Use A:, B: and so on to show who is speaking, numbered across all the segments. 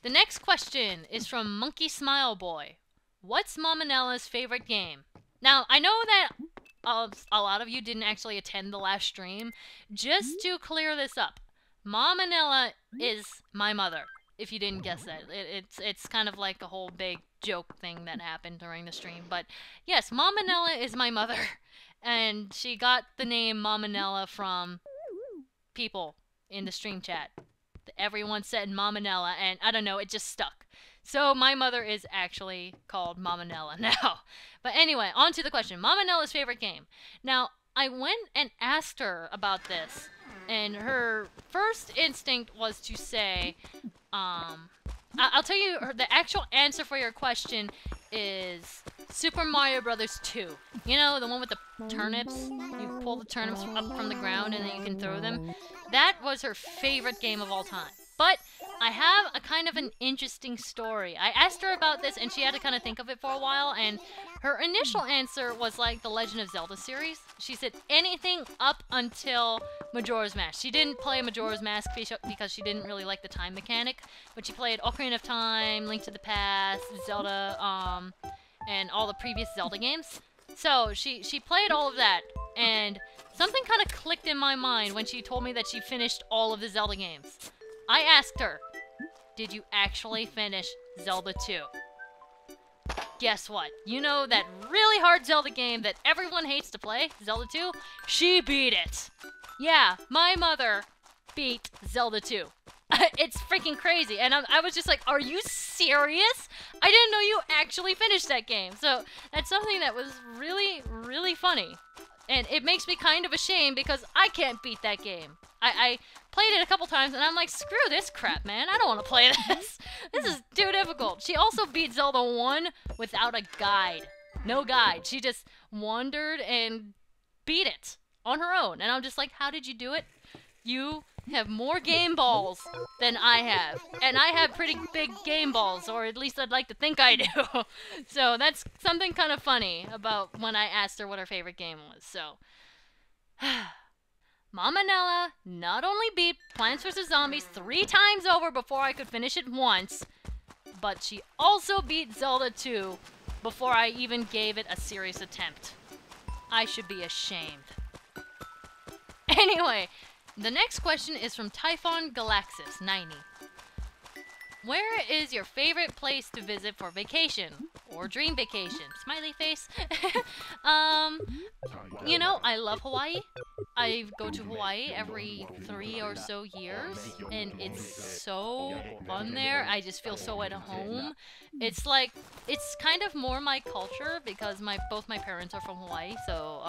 A: The next question is from Monkey Smile Boy. What's MasaeAnela's favorite game? Now, I know that a lot of you didn't actually attend the last stream. Just to clear this up, MasaeAnela is my mother. If you didn't guess that, it's kind of like a whole big joke thing that happened during the stream. But yes, MasaeAnela is my mother, and she got the name MasaeAnela from people in the stream chat. Everyone said MasaeAnela, and I don't know, it just stuck. So my mother is actually called MasaeAnela now. But anyway, on to the question. MasaeAnela's favorite game. Now, I went and asked her about this, and her first instinct was to say, I'll tell you, the actual answer for your question is Super Mario Brothers 2. You know, the one with the turnips? You pull the turnips up from the ground and then you can throw them. That was her favorite game of all time. But I have a kind of an interesting story. I asked her about this and she had to kind of think of it for a while, and her initial answer was like the Legend of Zelda series. She said anything up until Majora's Mask. She didn't play Majora's Mask because she didn't really like the time mechanic, but she played Ocarina of Time, Link to the Past, Zelda, and all the previous Zelda games. So she played all of that, and something kind of clicked in my mind when she told me that she finished all of the Zelda games. I asked her, did you actually finish Zelda 2? Guess what? You know that really hard Zelda game that everyone hates to play, Zelda 2? She beat it! Yeah, my mother beat Zelda 2. It's freaking crazy, and I was just like, are you serious? I didn't know you actually finished that game. So that's something that was really, really funny. And it makes me kind of ashamed because I can't beat that game. I played it a couple times and I'm like, screw this crap, man. I don't want to play this. This is too difficult. She also beat Zelda 1 without a guide. No guide. She just wandered and beat it on her own. And I'm just like, how did you do it? You have more game balls than I have. And I have pretty big game balls, or at least I'd like to think I do. So that's something kind of funny about when I asked her what her favorite game was. So, MasaeAnela not only beat Plants vs. Zombies 3 times over before I could finish it once, but she also beat Zelda 2 before I even gave it a serious attempt. I should be ashamed. Anyway, the next question is from Typhon Galaxis 90. Where is your favorite place to visit for vacation? Or dream vacation? Smiley face. You know, I love Hawaii. I go to Hawaii every 3 or so years, and it's so fun there. I just feel so at home. It's like, it's kind of more my culture because both my parents are from Hawaii, so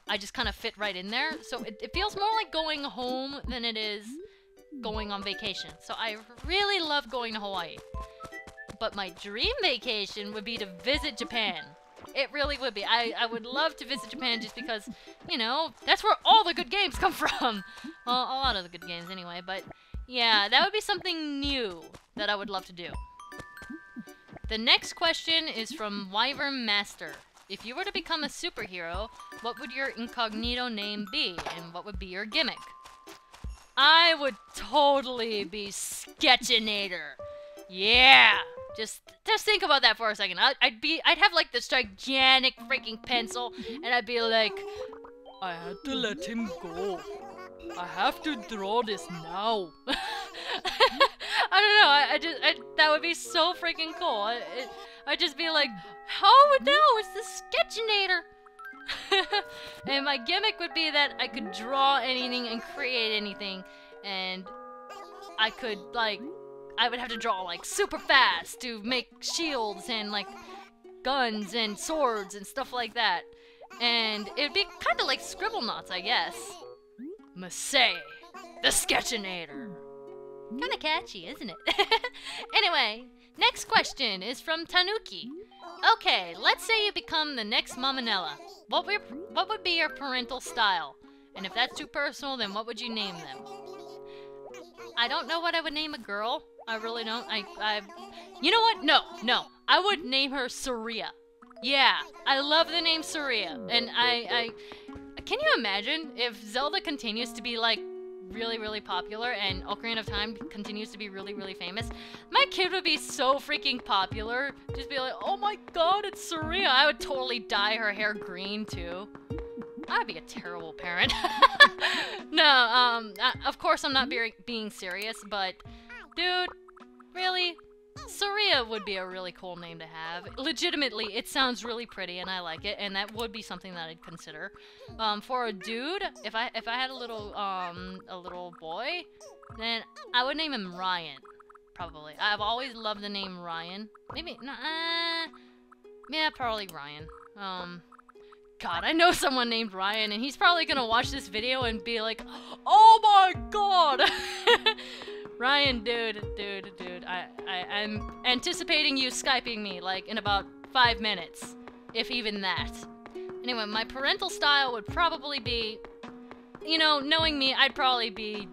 A: I just kind of fit right in there. So it feels more like going home than it is going on vacation. So I really love going to Hawaii. But my dream vacation would be to visit Japan. It really would be. I would love to visit Japan just because, you know, that's where all the good games come from. Well, a lot of the good games anyway, but yeah, that would be something new that I would love to do. The next question is from Wyvern Master. If you were to become a superhero, what would your incognito name be, and what would be your gimmick? I would totally be Sketchinator. Yeah! Just think about that for a second. I'd have like this gigantic freaking pencil, and I'd be like, I had to let him go. I have to draw this now. I don't know. That would be so freaking cool. I'd just be like, oh no, it's the Sketchinator. And my gimmick would be that I could draw anything and create anything, and I could I would have to draw like super fast to make shields and like guns and swords and stuff like that. And it'd be kind of like Scribblenauts, I guess. Masae, the Sketchinator. Kind of catchy, isn't it? Anyway, next question is from Tanuki. Okay, let's say you become the next MasaeAnela. What would be your parental style? And if that's too personal, then what would you name them? I don't know what I would name a girl. I really don't. You know what? No. I would name her Saria. Yeah, I love the name Saria. And can you imagine if Zelda continues to be like really, really popular and Ocarina of Time continues to be really, really famous, my kid would be so freaking popular. Just be like, oh my god, it's Saria. I would totally dye her hair green too. I'd be a terrible parent. No, of course I'm not being serious, but dude, really? Saria would be a really cool name to have. Legitimately, it sounds really pretty and I like it, and that would be something that I'd consider. For a dude, if I had a little boy, then I would name him Ryan. Probably. I've always loved the name Ryan. Maybe yeah, probably Ryan. God, I know someone named Ryan, and he's probably gonna watch this video and be like, oh my god! Ryan, dude, I'm anticipating you Skyping me, like, in about 5 minutes. If even that. Anyway, my parental style would probably be, you know, knowing me, I'd probably be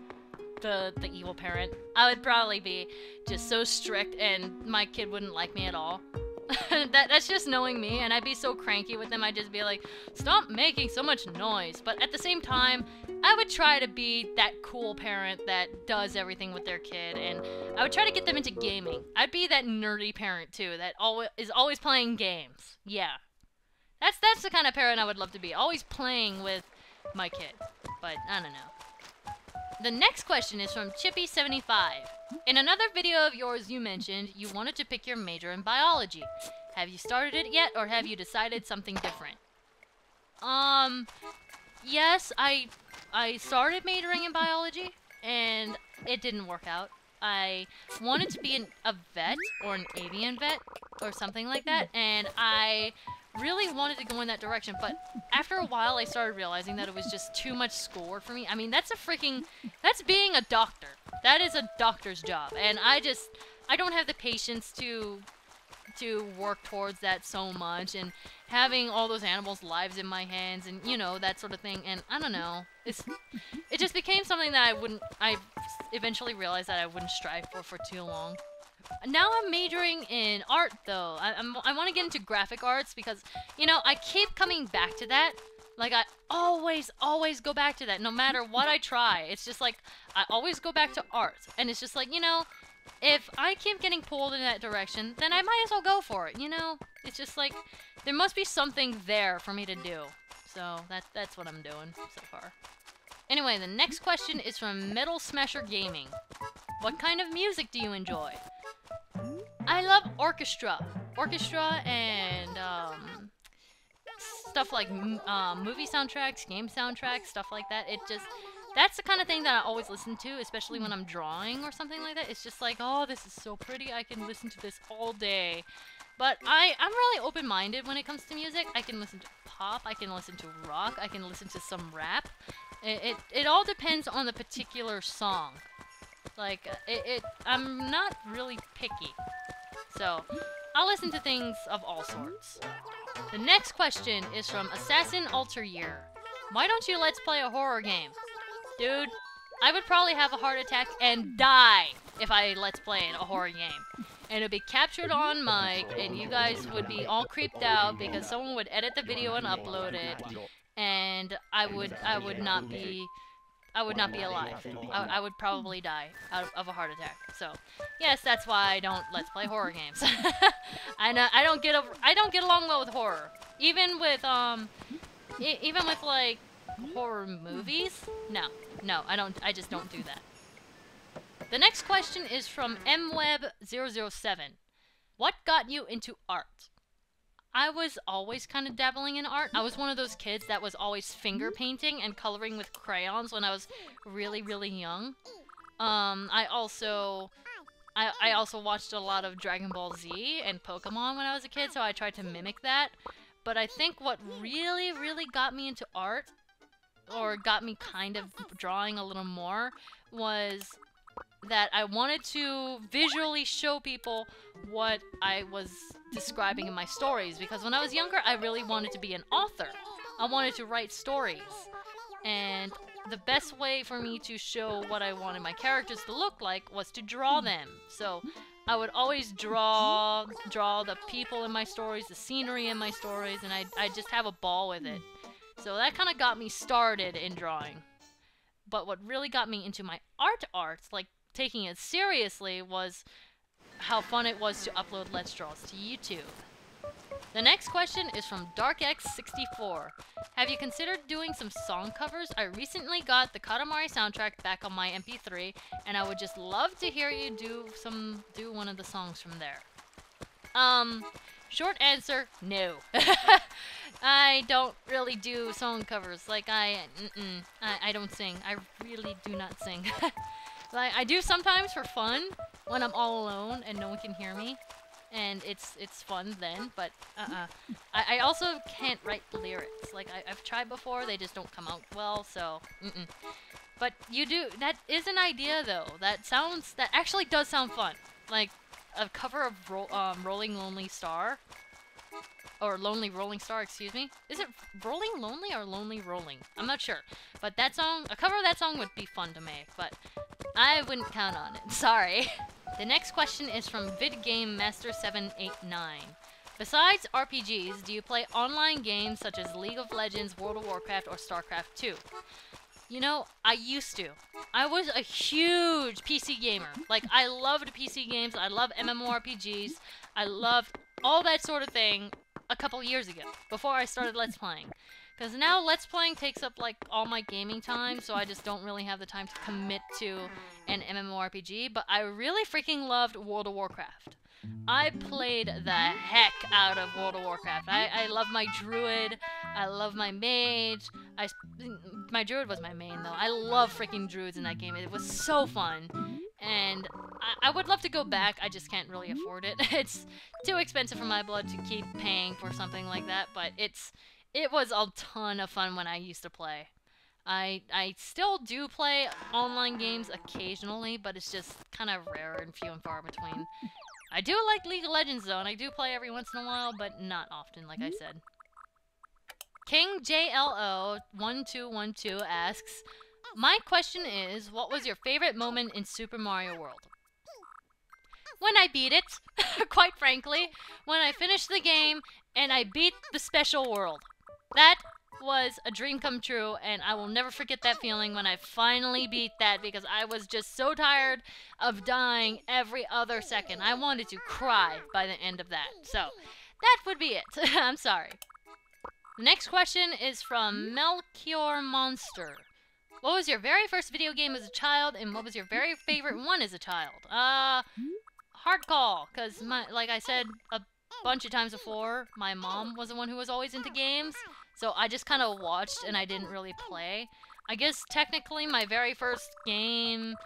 A: the evil parent. I would probably be just so strict, and my kid wouldn't like me at all. That's just knowing me, and I'd be so cranky with them, I'd just be like, stop making so much noise. But at the same time, I would try to be that cool parent that does everything with their kid, and I would try to get them into gaming. I'd be that nerdy parent too, that is always playing games. Yeah. That's the kind of parent I would love to be, always playing with my kid. But I don't know. The next question is from Chippy75. In another video of yours you mentioned you wanted to pick your major in biology. Have you started it yet, or have you decided something different? Yes, I started majoring in biology, and it didn't work out. I wanted to be a vet, or an avian vet, or something like that, and I really wanted to go in that direction, but after a while I started realizing that it was just too much schoolwork for me. I mean, that's being a doctor. That is a doctor's job, and I don't have the patience to work towards that so much, and having all those animals' lives in my hands, and you know, that sort of thing. And I don't know, it just became something that I eventually realized that I wouldn't strive for too long. Now I'm majoring in art, though. I want to get into graphic arts because, you know, I keep coming back to that. Like, I always go back to that, no matter what I try. It's just like, I always go back to art. And it's just like, you know, if I keep getting pulled in that direction, then I might as well go for it, you know? It's just like, there must be something there for me to do. So, that's what I'm doing so far. Anyway, the next question is from Metal Smasher Gaming. What kind of music do you enjoy? I love orchestra. Orchestra and, stuff like, movie soundtracks, game soundtracks, stuff like that. That's the kind of thing that I always listen to, especially when I'm drawing or something like that. It's just like, oh, this is so pretty, I can listen to this all day. But I'm really open-minded when it comes to music. I can listen to pop, I can listen to rock, I can listen to some rap. It all depends on the particular song. Like, I'm not really picky. So, I'll listen to things of all sorts. The next question is from Assassin Alter Year. Why don't you let's play a horror game? Dude, I would probably have a heart attack and die if I let's play a horror game. And it'd be captured on mic, and you guys would be all creeped out because someone would edit the video and upload it, and I would not be alive. I would probably die of a heart attack. So, yes, that's why I don't let's play horror games. I don't get along well with horror. Even with like horror movies. No, I just don't do that. The next question is from MWeb007. What got you into art? I was always kind of dabbling in art. I was one of those kids that was always finger painting and coloring with crayons when I was really, really young. I also watched a lot of Dragon Ball Z and Pokemon when I was a kid, so I tried to mimic that. But I think what really, really got me into art, or got me kind of drawing a little more, was that I wanted to visually show people what I was describing in my stories, because when I was younger I really wanted to be an author. I wanted to write stories, and the best way for me to show what I wanted my characters to look like was to draw them. So I would always draw the people in my stories, the scenery in my stories, and I just have a ball with it. So that kind of got me started in drawing. but what really got me into my arts, like taking it seriously, was how fun it was to upload Let's Draws to YouTube. The next question is from DarkX64. Have you considered doing some song covers? I recently got the Katamari soundtrack back on my MP3, and I would just love to hear you do one of the songs from there. Short answer, no. I don't really do song covers. Like, I don't sing. I really do not sing. Like, I do sometimes for fun when I'm all alone and no one can hear me. And it's fun then, but I also can't write lyrics. Like, I've tried before, they just don't come out well, so But you do, that is an idea though. That actually does sound fun. Like, a cover of Rolling Lonely Star. Or Lonely Rolling Star, excuse me. Is it Rolling Lonely or Lonely Rolling? I'm not sure. But that song, a cover of that song would be fun to make, but I wouldn't count on it. Sorry. The next question is from VidGameMaster789. Besides RPGs, do you play online games such as League of Legends, World of Warcraft, or StarCraft 2? You know, I used to. I was a huge PC gamer. Like, I loved PC games, I love MMORPGs, I loved all that sort of thing a couple years ago, before I started Let's Playing. Because now Let's Playing takes up, like, all my gaming time, so I just don't really have the time to commit to an MMORPG, but I really freaking loved World of Warcraft. I played the heck out of World of Warcraft. I love my druid, I love my mage, my druid was my main though. I love freaking druids in that game, it was so fun. And I would love to go back, I just can't really afford it. It's too expensive for my blood to keep paying for something like that, but it was a ton of fun when I used to play. I still do play online games occasionally, but it's just kind of rare and few and far between. I do like League of Legends though, and I do play every once in a while, but not often, like I said. KingJLO1212 asks, my question is, what was your favorite moment in Super Mario World? When I beat it, quite frankly, when I finished the game and I beat the special world. That was a dream come true, and I will never forget that feeling when I finally beat that, because I was just so tired of dying every other second. I wanted to cry by the end of that. So, that would be it. I'm sorry. The next question is from Melchior Monster. What was your very first video game as a child, and what was your very favorite one as a child? Hard call, because like I said a bunch of times before, my mom was the one who was always into games, so I just kind of watched and I didn't really play. I guess technically my very first game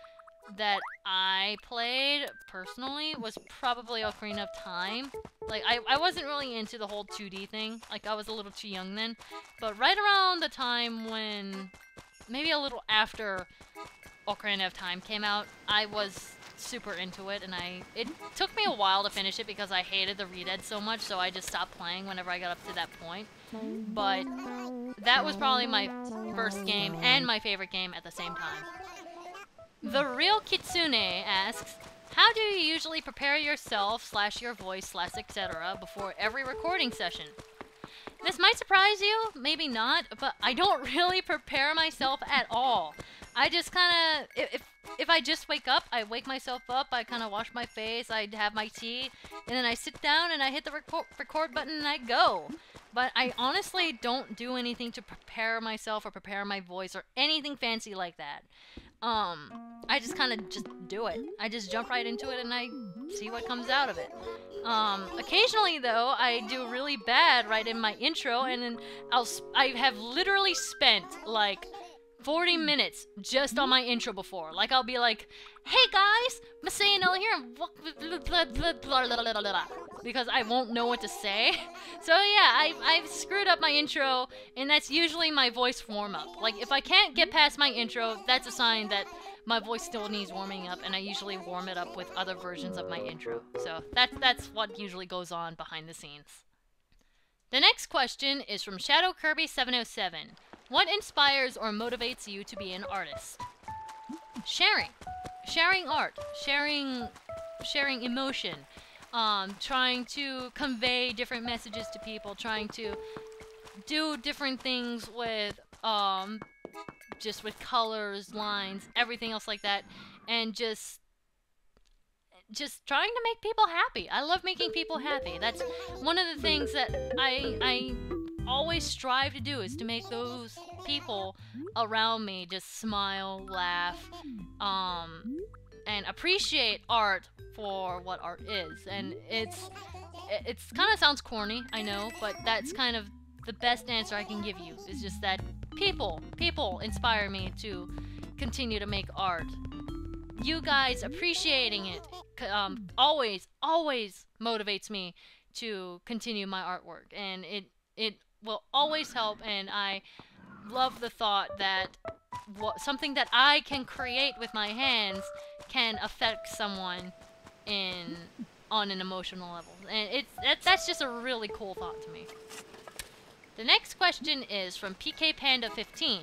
A: that I played personally was probably Ocarina of Time. Like, I wasn't really into the whole 2D thing, like I was a little too young then, but right around the time when, maybe a little after Ocarina of Time came out, I was super into it, and it took me a while to finish it because I hated the redead so much, so I just stopped playing whenever I got up to that point. But that was probably my first game and my favorite game at the same time. The Real Kitsune asks, how do you usually prepare yourself / your voice / etc. before every recording session? This might surprise you, maybe not, but I don't really prepare myself at all. I just kind of, if I just wake up, I wake myself up, I kind of wash my face, I have my tea, and then I sit down and I hit the record button and I go. But I honestly don't do anything to prepare myself or prepare my voice or anything fancy like that. I just kind of just do it. I just jump right into it and I see what comes out of it. Occasionally though, I do really bad right in my intro, and then I have literally spent like 40 minutes just on my intro before. Like, I'll be like, hey guys, MasaeAnela here, because I won't know what to say. So yeah, I've screwed up my intro, and that's usually my voice warm-up. Like, if I can't get past my intro, that's a sign that my voice still needs warming up, and I usually warm it up with other versions of my intro. So that's what usually goes on behind the scenes. The next question is from ShadowKirby707. What inspires or motivates you to be an artist? Sharing. Sharing art. Sharing emotion. Trying to convey different messages to people. Trying to do different things with just with colors, lines, everything else like that, and just trying to make people happy. I love making people happy. That's one of the things that I always strive to do, is to make those people around me just smile, laugh, and appreciate art for what art is. And it's kind of sounds corny, I know, but that's kind of the best answer I can give you. Is just that people inspire me to continue to make art. You guys appreciating it always motivates me to continue my artwork, and it will always help. And I love the thought that something that I can create with my hands can affect someone on an emotional level, and that's just a really cool thought to me. The next question is from PK Panda 15.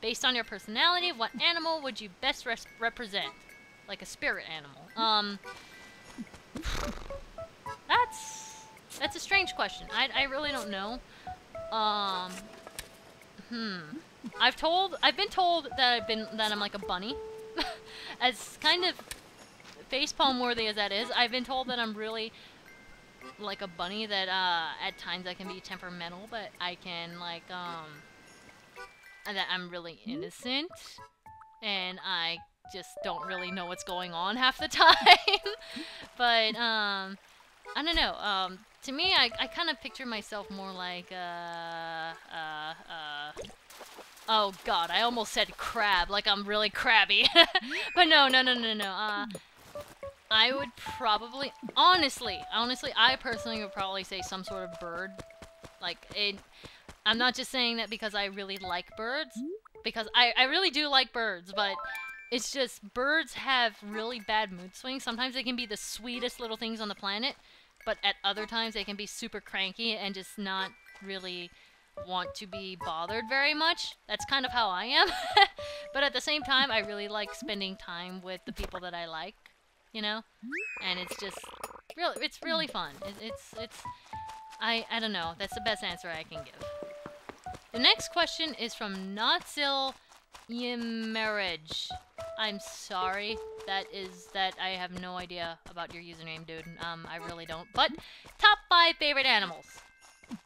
A: Based on your personality, what animal would you best represent? Like a spirit animal. That's a strange question. I really don't know. I've been told that I'm like a bunny. As kind of facepalm worthy as that is, I've been told that I'm really like a bunny, that at times I can be temperamental, but I can like and that I'm really innocent, and I just don't really know what's going on half the time. But I don't know. To me, I kind of picture myself more like oh god, I almost said crab, like I'm really crabby. But no. I would probably, honestly, I personally would probably say some sort of bird. Like, I'm not just saying that because I really like birds, because I really do like birds, but it's just birds have really bad mood swings. Sometimes they can be the sweetest little things on the planet, but at other times they can be super cranky and just not really want to be bothered very much. That's kind of how I am. But at the same time, I really like spending time with the people that I like, you know? And it's just it's really fun. I don't know. That's the best answer I can give. The next question is from Notsil Yimarriage. I'm sorry. That I have no idea about your username, dude. I really don't. But top 5 favorite animals.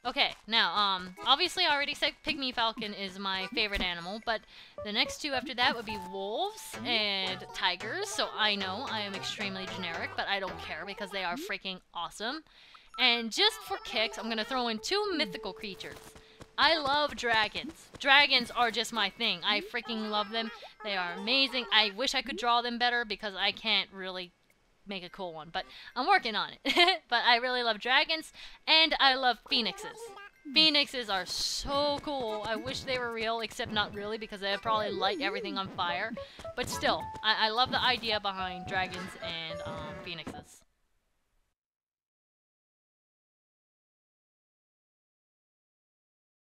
A: Okay, now, obviously I already said Pygmy Falcon is my favorite animal, but the next 2 after that would be wolves and tigers, so I know I am extremely generic, but I don't care because they are freaking awesome. And just for kicks, I'm gonna throw in 2 mythical creatures. I love dragons. Dragons are just my thing. I freaking love them. They are amazing. I wish I could draw them better because I can't really make a cool one, but I'm working on it. But I really love dragons, and I love phoenixes. Phoenixes are so cool. I wish they were real, except not really, because they would probably light everything on fire. But still, I love the idea behind dragons and phoenixes.